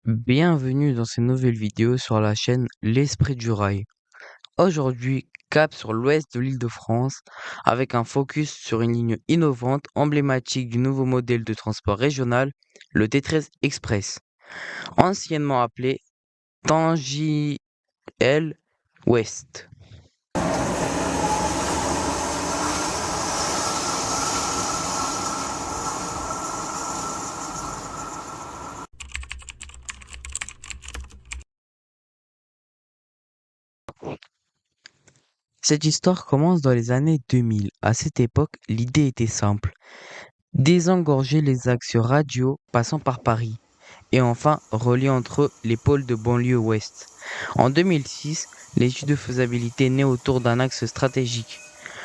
Bienvenue dans cette nouvelle vidéo sur la chaîne L'Esprit du Rail. Aujourd'hui, cap sur l'ouest de l'Île-de-France avec un focus sur une ligne innovante emblématique du nouveau modèle de transport régional, le T13 Express, anciennement appelé Tangiel Ouest. Cette histoire commence dans les années 2000. À cette époque, l'idée était simple: désengorger les axes radio passant par Paris et enfin relier entre eux les pôles de banlieue ouest. En 2006, l'étude de faisabilité naît autour d'un axe stratégique,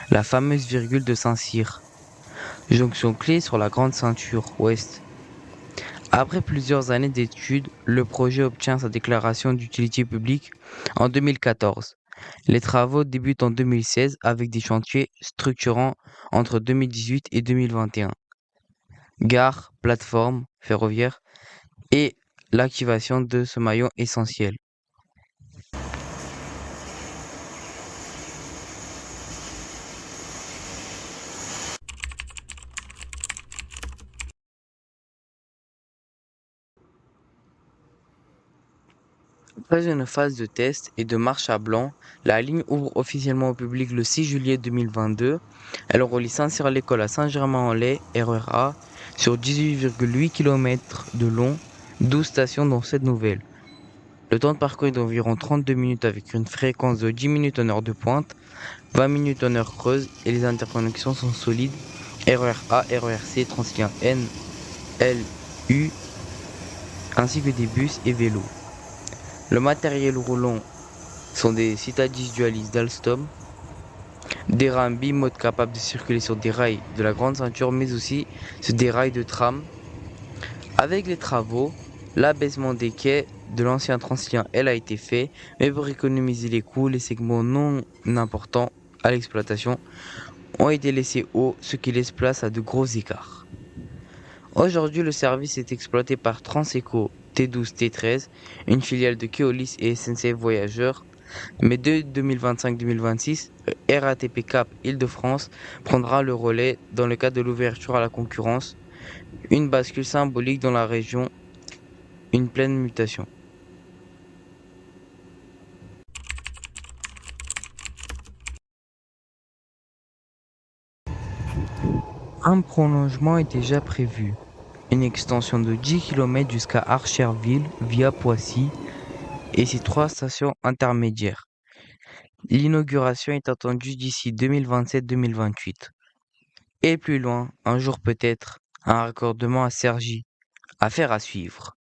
la fameuse virgule de Saint-Cyr, jonction clé sur la grande ceinture ouest. Après plusieurs années d'études, le projet obtient sa déclaration d'utilité publique en 2014. Les travaux débutent en 2016 avec des chantiers structurants entre 2018 et 2021. Gare, plateforme ferroviaire et l'activation de ce maillon essentiel. Après une phase de test et de marche à blanc, la ligne ouvre officiellement au public le 6 juillet 2022. Elle relie Saint-Cyr-l'École à Saint-Germain-en-Laye, RER A, sur 18,8 km de long, 12 stations dont 7 nouvelles. Le temps de parcours est d'environ 32 minutes avec une fréquence de 10 minutes en heure de pointe, 20 minutes en heure creuse et les interconnexions sont solides: RER A, RER C, Transilien N, L, U, ainsi que des bus et vélos. Le matériel roulant sont des Citadis Dualis d'Alstom, des rames bimodes capables de circuler sur des rails de la grande ceinture, mais aussi sur des rails de tram. Avec les travaux, l'abaissement des quais de l'ancien Transilien L a été fait, mais pour économiser les coûts, les segments non importants à l'exploitation ont été laissés hauts, ce qui laisse place à de gros écarts. Aujourd'hui, le service est exploité par Transeco T12 T13, une filiale de Keolis et SNCF Voyageurs. Mais dès 2025-2026, RATP Cap Île-de-France prendra le relais dans le cadre de l'ouverture à la concurrence, une bascule symbolique dans la région, une pleine mutation. Un prolongement est déjà prévu, une extension de 10 km jusqu'à Archerville via Poissy et ses 3 stations intermédiaires. L'inauguration est attendue d'ici 2027-2028. Et plus loin, un jour peut-être, un raccordement à Cergy. Affaire à suivre.